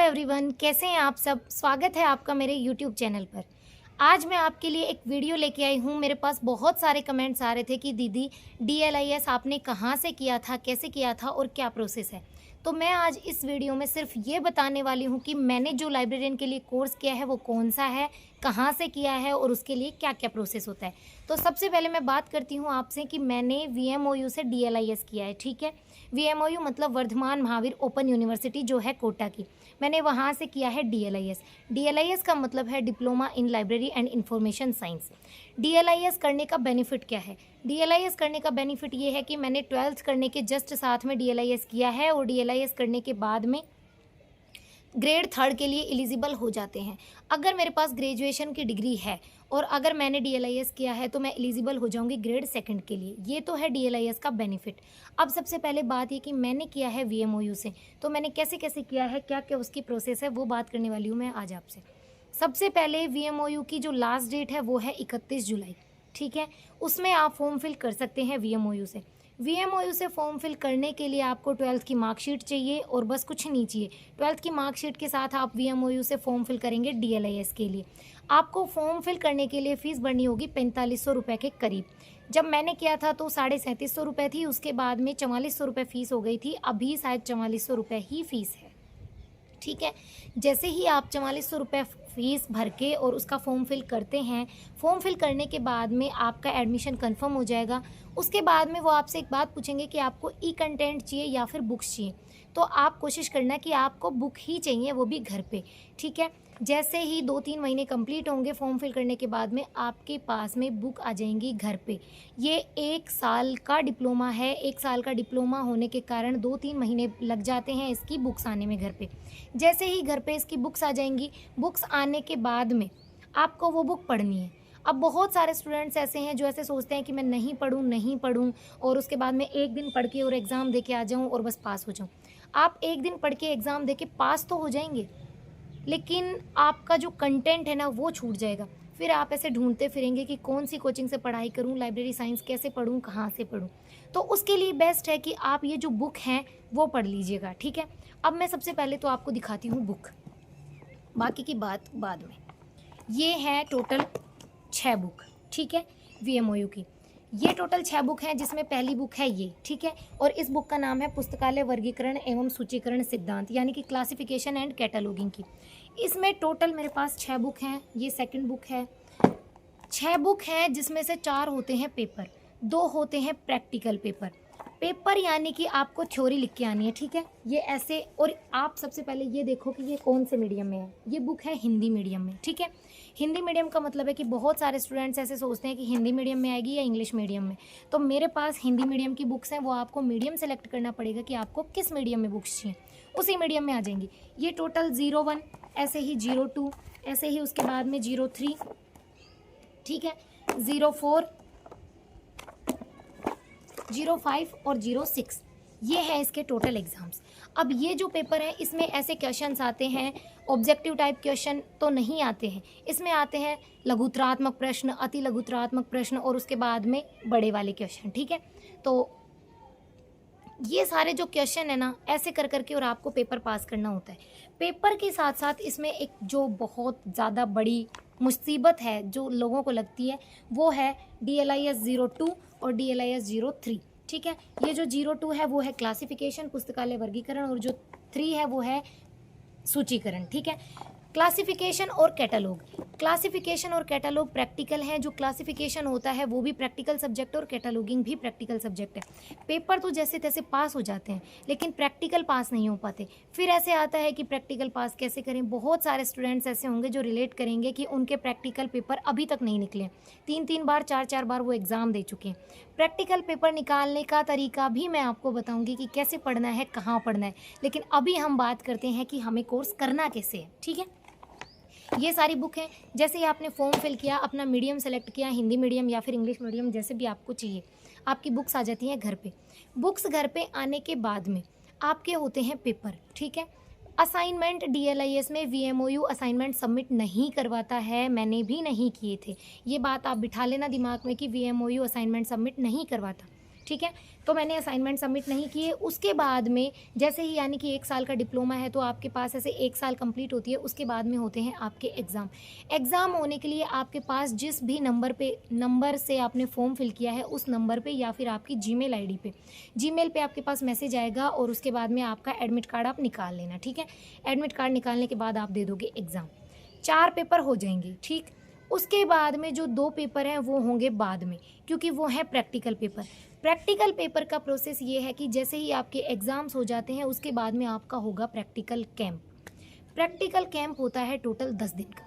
Everyone, कैसे हैं आप सब। स्वागत है आपका मेरे यूट्यूब चैनल पर। आज मैं आपके लिए एक वीडियो लेके आई हूँ। मेरे पास बहुत सारे कमेंट्स आ रहे थे कि दीदी DLIS आपने कहाँ से किया था, कैसे किया था और क्या प्रोसेस है। तो मैं आज इस वीडियो में सिर्फ ये बताने वाली हूँ कि मैंने जो लाइब्रेरियन के लिए कोर्स किया है वो कौन सा है, कहाँ से किया है और उसके लिए क्या क्या प्रोसेस होता है। तो सबसे पहले मैं बात करती हूँ आपसे कि मैंने VMOU से DLIS किया है। ठीक है, VMOU मतलब वर्धमान महावीर ओपन यूनिवर्सिटी जो है कोटा की, मैंने वहाँ से किया है DLIS। DLIS का मतलब है diploma in library and information science. DLIS करने का बेनिफिट क्या है? DLIS करने का बेनिफिट ये है कि मैंने 12th करने के जस्ट साथ में DLIS किया है और DLIS करने के बाद में ग्रेड 3 के लिए एलिजिबल हो जाते हैं। अगर मेरे पास ग्रेजुएशन की डिग्री है और अगर मैंने DLIS किया है तो मैं एलिजिबल हो जाऊंगी ग्रेड 2 के लिए। ये तो है DLIS का बेनिफिट। अब सबसे पहले बात ये कि मैंने किया है VMOU से, तो मैंने कैसे कैसे किया है, क्या क्या उसकी प्रोसेस है, वो बात करने वाली हूँ मैं आज आपसे। सबसे पहले VMOU की जो लास्ट डेट है वो है 31 जुलाई। ठीक है, उसमें आप फॉर्म फिल कर सकते हैं VMOU से। VMOU से फॉर्म फिल करने के लिए आपको 12th की मार्कशीट चाहिए और बस कुछ नहीं चाहिए। 12th की मार्कशीट के साथ आप VMOU से फॉर्म फिल करेंगे DLIS के लिए। आपको फॉर्म फिल करने के लिए फ़ीस भरनी होगी 4500 रुपये के करीब। जब मैंने किया था तो 3750 रुपये थी, उसके बाद में 4400 रुपये फ़ीस हो गई थी। अभी शायद 4400 रुपये ही फ़ीस है। ठीक है, जैसे ही आप 4400 रुपये फ़ीस भर के और उसका फॉर्म फिल करते हैं, फॉर्म फिल करने के बाद में आपका एडमिशन कंफर्म हो जाएगा। उसके बाद में वो आपसे एक बात पूछेंगे कि आपको ई कंटेंट चाहिए या फिर बुक्स चाहिए। तो आप कोशिश करना कि आपको बुक ही चाहिए, वो भी घर पे। ठीक है, जैसे ही 2-3 महीने कंप्लीट होंगे फॉर्म फिल करने के बाद में आपके पास में बुक आ जाएंगी घर पे। ये 1 साल का डिप्लोमा है। 1 साल का डिप्लोमा होने के कारण 2-3 महीने लग जाते हैं इसकी बुक्स आने में घर पे। जैसे ही घर पे इसकी बुक्स आ जाएंगी, बुक्स आने के बाद में आपको वो बुक पढ़नी है। अब बहुत सारे स्टूडेंट्स ऐसे हैं जो ऐसे सोचते हैं कि मैं नहीं पढ़ूँ और उसके बाद में एक दिन पढ़ के और एग्ज़ाम दे के आ जाऊँ और बस पास हो जाऊँ। आप एक दिन पढ़ के एग्ज़ाम दे के पास तो हो जाएंगे, लेकिन आपका जो कंटेंट है ना वो छूट जाएगा। फिर आप ऐसे ढूंढते फिरेंगे कि कौन सी कोचिंग से पढ़ाई करूं, लाइब्रेरी साइंस कैसे पढूं, कहाँ से पढूं। तो उसके लिए बेस्ट है कि आप ये जो बुक हैं वो पढ़ लीजिएगा। ठीक है, अब मैं सबसे पहले तो आपको दिखाती हूँ बुक, बाकी की बात बाद में। ये है टोटल 6 बुक। ठीक है, VMOU की ये टोटल 6 बुक हैं, जिसमें पहली बुक है ये। ठीक है, और इस बुक का नाम है पुस्तकालय वर्गीकरण एवं सूचीकरण सिद्धांत, यानी कि क्लासिफिकेशन एंड कैटलॉगिंग की। इसमें टोटल मेरे पास 6 बुक हैं। ये सेकंड बुक है। 6 बुक हैं जिसमें से 4 होते हैं पेपर, 2 होते हैं प्रैक्टिकल पेपर। पेपर यानी कि आपको थ्योरी लिख के आनी है। ठीक है, ये ऐसे। और आप सबसे पहले ये देखो कि ये कौन से मीडियम में है। ये बुक है हिंदी मीडियम में। ठीक है, हिंदी मीडियम का मतलब है कि बहुत सारे स्टूडेंट्स ऐसे सोचते हैं कि हिंदी मीडियम में आएगी या इंग्लिश मीडियम में। तो मेरे पास हिंदी मीडियम की बुक्स हैं। वो आपको मीडियम सेलेक्ट करना पड़ेगा कि आपको किस मीडियम में बुक्स चाहिए, उसी मीडियम में आ जाएंगी। ये टोटल 01, ऐसे ही 02, ऐसे ही उसके बाद में 03, ठीक है, 04, 05 और 06, ये है इसके टोटल एग्ज़ाम्स। अब ये जो पेपर है इसमें ऐसे क्वेश्चंस आते हैं, ऑब्जेक्टिव टाइप क्वेश्चन तो नहीं आते हैं। इसमें आते हैं लघुत्तरात्मक प्रश्न, अति लघुत्तरात्मक प्रश्न और उसके बाद में बड़े वाले क्वेश्चन। ठीक है, तो ये सारे जो क्वेश्चन है ना, ऐसे कर करके और आपको पेपर पास करना होता है। पेपर के साथ साथ इसमें एक जो बहुत ज़्यादा बड़ी मुसीबत है जो लोगों को लगती है, वो है DLIS 02 और DLIS 03। ठीक है, ये जो 02 है वो है क्लासिफिकेशन पुस्तकालय वर्गीकरण और जो 3 है वो है सूचीकरण। ठीक है, क्लासिफिकेशन और कैटलॉग। क्लासिफिकेशन और कैटलॉग प्रैक्टिकल हैं। जो क्लासिफिकेशन होता है वो भी प्रैक्टिकल सब्जेक्ट और कैटलॉगिंग भी प्रैक्टिकल सब्जेक्ट है। पेपर तो जैसे तैसे पास हो जाते हैं, लेकिन प्रैक्टिकल पास नहीं हो पाते। फिर ऐसे आता है कि प्रैक्टिकल पास कैसे करें। बहुत सारे स्टूडेंट्स ऐसे होंगे जो रिलेट करेंगे कि उनके प्रैक्टिकल पेपर अभी तक नहीं निकले, 3-3 बार 4-4 बार वो एग्ज़ाम दे चुके हैं। प्रैक्टिकल पेपर निकालने का तरीका भी मैं आपको बताऊँगी कि कैसे पढ़ना है, कहाँ पढ़ना है। लेकिन अभी हम बात करते हैं कि हमें कोर्स करना कैसे है। ठीक है, ये सारी बुक हैं। जैसे ही आपने फॉर्म फिल किया, अपना मीडियम सेलेक्ट किया, हिंदी मीडियम या फिर इंग्लिश मीडियम, जैसे भी आपको चाहिए, आपकी बुक्स आ जाती हैं घर पे। बुक्स घर पे आने के बाद में आपके होते हैं पेपर। ठीक है, असाइनमेंट DLIS में VMOU असाइनमेंट सबमिट नहीं करवाता है, मैंने भी नहीं किए थे। ये बात आप बिठा लेना दिमाग में कि VMOU असाइनमेंट सबमिट नहीं करवाता। ठीक है। तो मैंने असाइनमेंट सबमिट नहीं किए। उसके बाद में जैसे ही यानी कि 1 साल का डिप्लोमा है तो आपके पास ऐसे 1 साल कंप्लीट होती है, उसके बाद में होते हैं आपके एग्ज़ाम। एग्ज़ाम होने के लिए आपके पास जिस भी नंबर से आपने फॉर्म फिल किया है उस नंबर पे या फिर आपकी जीमेल आईडी पे, जीमेल पे आपके पास मैसेज आएगा और उसके बाद में आपका एडमिट कार्ड आप निकाल लेना, ठीक है। एडमिट कार्ड निकालने के बाद आप दे दोगे एग्ज़ाम। 4 पेपर हो जाएंगे, ठीक। उसके बाद में जो 2 पेपर हैं वो होंगे बाद में, क्योंकि वो है प्रैक्टिकल पेपर। प्रैक्टिकल पेपर का प्रोसेस ये है कि जैसे ही आपके एग्ज़ाम्स हो जाते हैं उसके बाद में आपका होगा प्रैक्टिकल कैंप। प्रैक्टिकल कैंप होता है टोटल 10 दिन का।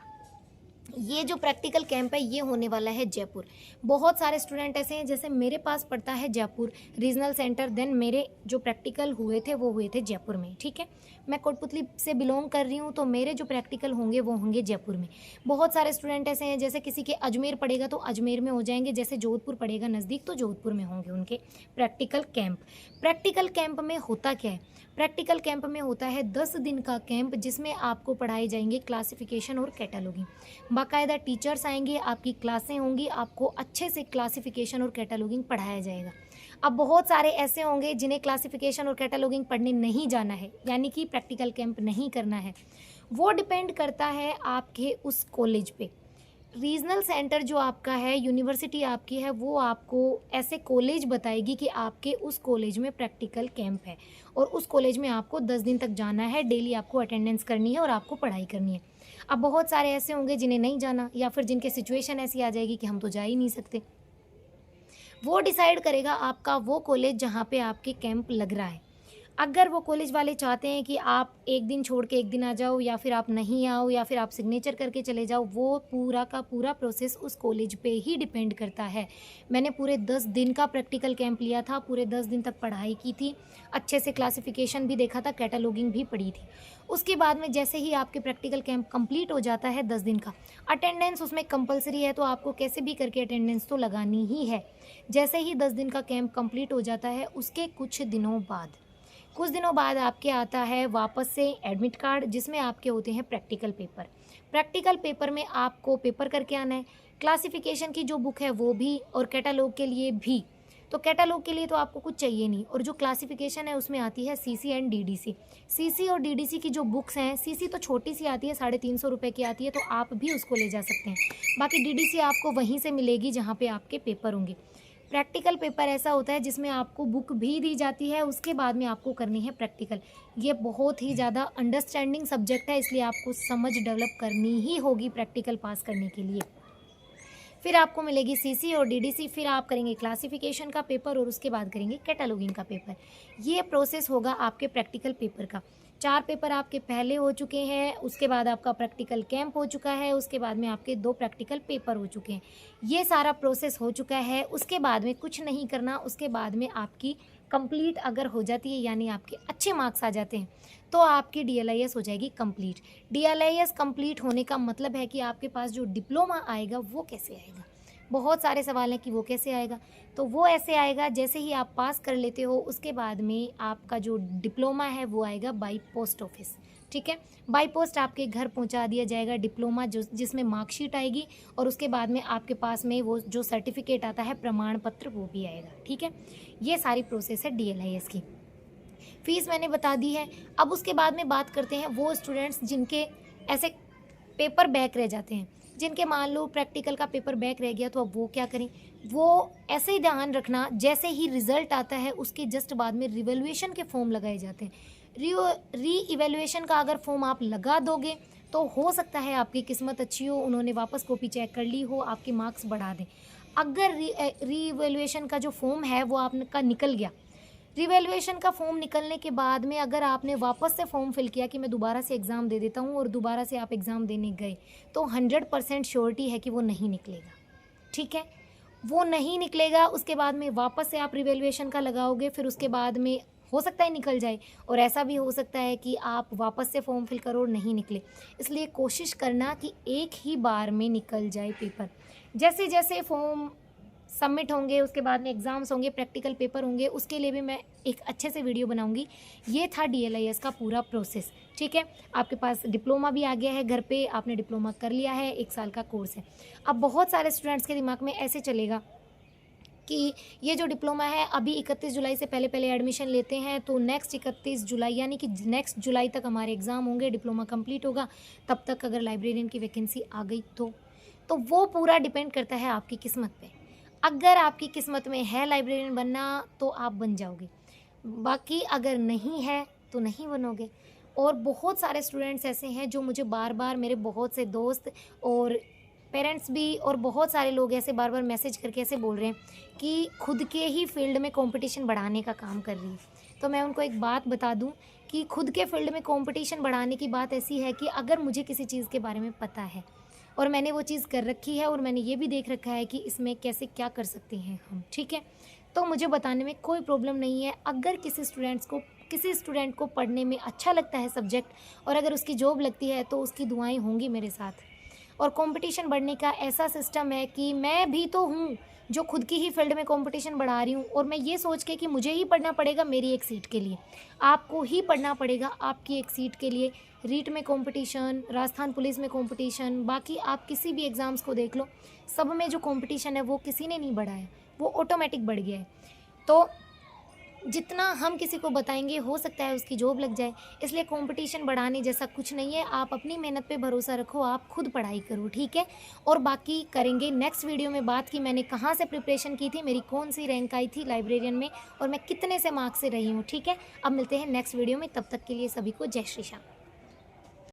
ये जो प्रैक्टिकल कैंप है ये होने वाला है जयपुर। बहुत सारे स्टूडेंट ऐसे हैं, जैसे मेरे पास पड़ता है जयपुर रीजनल सेंटर, देन मेरे जो प्रैक्टिकल हुए थे वो हुए थे जयपुर में, ठीक है। मैं कोटपुतली से बिलोंग कर रही हूँ तो मेरे जो प्रैक्टिकल होंगे वो होंगे जयपुर में। बहुत सारे स्टूडेंट ऐसे हैं, जैसे किसी के अजमेर पड़ेगा तो अजमेर में हो जाएंगे, जैसे जोधपुर पड़ेगा नज़दीक तो जोधपुर में होंगे उनके प्रैक्टिकल कैंप। प्रैक्टिकल कैंप में होता क्या है? प्रैक्टिकल कैंप में होता है 10 दिन का कैंप, जिसमें आपको पढ़ाए जाएंगे क्लासिफिकेशन और कैटलॉगिंग। बाकायदा टीचर्स आएंगे, आपकी क्लासें होंगी, आपको अच्छे से क्लासिफिकेशन और कैटलॉगिंग पढ़ाया जाएगा। अब बहुत सारे ऐसे होंगे जिन्हें क्लासिफिकेशन और कैटलॉगिंग पढ़ने नहीं जाना है, यानी कि प्रैक्टिकल कैंप नहीं करना है। वो डिपेंड करता है आपके उस कॉलेज पे। रीजनल सेंटर जो आपका है, यूनिवर्सिटी आपकी है, वो आपको ऐसे कॉलेज बताएगी कि आपके उस कॉलेज में प्रैक्टिकल कैंप है और उस कॉलेज में आपको 10 दिन तक जाना है, डेली आपको अटेंडेंस करनी है और आपको पढ़ाई करनी है। अब बहुत सारे ऐसे होंगे जिन्हें नहीं जाना, या फिर जिनके सिचुएशन ऐसी आ जाएगी कि हम तो जा ही नहीं सकते। वो डिसाइड करेगा आपका वो कॉलेज जहाँ पे आपके कैंप लग रहा है। अगर वो कॉलेज वाले चाहते हैं कि आप एक दिन छोड़ के एक दिन आ जाओ, या फिर आप नहीं आओ, या फिर आप सिग्नेचर करके चले जाओ, वो पूरा का पूरा प्रोसेस उस कॉलेज पे ही डिपेंड करता है। मैंने पूरे 10 दिन का प्रैक्टिकल कैंप लिया था, पूरे 10 दिन तक पढ़ाई की थी, अच्छे से क्लासिफिकेशन भी देखा था, कैटलॉगिंग भी पढ़ी थी। उसके बाद में जैसे ही आपके प्रैक्टिकल कैंप कंप्लीट हो जाता है 10 दिन का, अटेंडेंस उसमें कंपलसरी है, तो आपको कैसे भी करके अटेंडेंस तो लगानी ही है। जैसे ही 10 दिन का कैंप कंप्लीट हो जाता है उसके कुछ दिनों बाद आपके आता है वापस से एडमिट कार्ड, जिसमें आपके होते हैं प्रैक्टिकल पेपर। प्रैक्टिकल पेपर में आपको पेपर करके आना है, क्लासिफिकेशन की जो बुक है वो भी, और कैटलॉग के लिए भी। तो कैटलॉग के लिए तो आपको कुछ चाहिए नहीं, और जो क्लासिफिकेशन है उसमें आती है सीसी एंड डीडीसी। सीसी और डीडीसी की जो बुक्स हैं, सीसी तो छोटी सी आती है, 350 रुपये की आती है, तो आप भी उसको ले जा सकते हैं। बाकी डीडीसी आपको वहीं से मिलेगी जहाँ पे आपके पेपर होंगे। प्रैक्टिकल पेपर ऐसा होता है जिसमें आपको बुक भी दी जाती है, उसके बाद में आपको करनी है प्रैक्टिकल। ये बहुत ही ज़्यादा अंडरस्टैंडिंग सब्जेक्ट है, इसलिए आपको समझ डेवलप करनी ही होगी प्रैक्टिकल पास करने के लिए। फिर आपको मिलेगी सीसी और डीडीसी, फिर आप करेंगे क्लासिफिकेशन का पेपर और उसके बाद करेंगे कैटलॉगिंग का पेपर। ये प्रोसेस होगा आपके प्रैक्टिकल पेपर का। 4 पेपर आपके पहले हो चुके हैं, उसके बाद आपका प्रैक्टिकल कैंप हो चुका है, उसके बाद में आपके 2 प्रैक्टिकल पेपर हो चुके हैं। ये सारा प्रोसेस हो चुका है, उसके बाद में कुछ नहीं करना। उसके बाद में आपकी कंप्लीट अगर हो जाती है, यानी आपके अच्छे मार्क्स आ जाते हैं, तो आपकी डीएलआईएस हो जाएगी कंप्लीट। डीएलआईएस कंप्लीट होने का मतलब है कि आपके पास जो डिप्लोमा आएगा वो कैसे आएगा। बहुत सारे सवाल हैं कि वो कैसे आएगा, तो वो ऐसे आएगा जैसे ही आप पास कर लेते हो उसके बाद में आपका जो डिप्लोमा है वो आएगा बाई पोस्ट ऑफिस, ठीक है। बाई पोस्ट आपके घर पहुंचा दिया जाएगा डिप्लोमा, जिसमें मार्कशीट आएगी, और उसके बाद में आपके पास में वो जो सर्टिफिकेट आता है प्रमाण पत्र वो भी आएगा, ठीक है। ये सारी प्रोसेस है डीएलआईएस की। फीस मैंने बता दी है। अब उसके बाद में बात करते हैं वो स्टूडेंट्स जिनके ऐसे पेपर बैक रह जाते हैं, जिनके मान लो प्रैक्टिकल का पेपर बैक रह गया, तो अब वो क्या करें। वो ऐसे ही ध्यान रखना, जैसे ही रिजल्ट आता है उसके जस्ट बाद में रिवैल्यूएशन के फॉर्म लगाए जाते हैं। री इवैल्यूएशन का अगर फॉर्म आप लगा दोगे तो हो सकता है आपकी किस्मत अच्छी हो, उन्होंने वापस कॉपी चेक कर ली हो, आपके मार्क्स बढ़ा दें। अगर री इवैल्यूएशन का जो फॉर्म है वो आपका निकल गया, रिवैल्यूएशन का फॉर्म निकलने के बाद में अगर आपने वापस से फॉर्म फिल किया कि मैं दोबारा से एग्ज़ाम दे देता हूँ, और दोबारा से आप एग्ज़ाम देने गए, तो 100% श्योरिटी है कि वो नहीं निकलेगा, ठीक है। वो नहीं निकलेगा। उसके बाद में वापस से आप रिवैल्यूएशन का लगाओगे, फिर उसके बाद में हो सकता है निकल जाए, और ऐसा भी हो सकता है कि आप वापस से फॉर्म फिल करो और नहीं निकले। इसलिए कोशिश करना कि एक ही बार में निकल जाए पेपर। जैसे जैसे फॉर्म सबमिट होंगे, उसके बाद में एग्ज़ाम्स होंगे, प्रैक्टिकल पेपर होंगे, उसके लिए भी मैं एक अच्छे से वीडियो बनाऊंगी। ये था डीएलआईएस का पूरा प्रोसेस, ठीक है। आपके पास डिप्लोमा भी आ गया है घर पे, आपने डिप्लोमा कर लिया है, 1 साल का कोर्स है। अब बहुत सारे स्टूडेंट्स के दिमाग में ऐसे चलेगा कि ये जो डिप्लोमा है अभी 31 जुलाई से पहले एडमिशन लेते हैं, तो नेक्स्ट 31 जुलाई यानी कि नेक्स्ट जुलाई तक हमारे एग्ज़ाम होंगे, डिप्लोमा कंप्लीट होगा। तब तक अगर लाइब्रेरियन की वैकेंसी आ गई तो वो पूरा डिपेंड करता है आपकी किस्मत पे। अगर आपकी किस्मत में है लाइब्रेरियन बनना तो आप बन जाओगे, बाकी अगर नहीं है तो नहीं बनोगे। और बहुत सारे स्टूडेंट्स ऐसे हैं जो मुझे बार बार, मेरे बहुत से दोस्त और पेरेंट्स भी और बहुत सारे लोग ऐसे बार बार मैसेज करके ऐसे बोल रहे हैं कि खुद के ही फील्ड में कंपटीशन बढ़ाने का काम कर रही है। तो मैं उनको एक बात बता दूं कि खुद के फील्ड में कंपटीशन बढ़ाने की बात ऐसी है कि अगर मुझे किसी चीज़ के बारे में पता है और मैंने वो चीज़ कर रखी है और मैंने ये भी देख रखा है कि इसमें कैसे क्या कर सकते हैं हम, ठीक है, तो मुझे बताने में कोई प्रॉब्लम नहीं है। अगर किसी स्टूडेंट को पढ़ने में अच्छा लगता है सब्जेक्ट और अगर उसकी जॉब लगती है तो उसकी दुआएं होंगी मेरे साथ। और कंपटीशन बढ़ने का ऐसा सिस्टम है कि मैं भी तो हूँ जो खुद की ही फील्ड में कंपटीशन बढ़ा रही हूँ, और मैं ये सोच के कि मुझे ही पढ़ना पड़ेगा मेरी एक सीट के लिए, आपको ही पढ़ना पड़ेगा आपकी एक सीट के लिए। रीट में कंपटीशन, राजस्थान पुलिस में कंपटीशन, बाकी आप किसी भी एग्ज़ाम्स को देख लो, सब में जो कंपटीशन है वो किसी ने नहीं बढ़ाया, वो ऑटोमेटिक बढ़ गया है। तो जितना हम किसी को बताएंगे हो सकता है उसकी जॉब लग जाए, इसलिए कंपटीशन बढ़ाने जैसा कुछ नहीं है। आप अपनी मेहनत पे भरोसा रखो, आप खुद पढ़ाई करो, ठीक है। और बाकी करेंगे नेक्स्ट वीडियो में बात कि मैंने कहाँ से प्रिपरेशन की थी, मेरी कौन सी रैंक आई थी लाइब्रेरियन में और मैं कितने से मार्क्स से रही हूँ, ठीक है। अब मिलते हैं नेक्स्ट वीडियो में, तब तक के लिए सभी को जय श्री श्याम।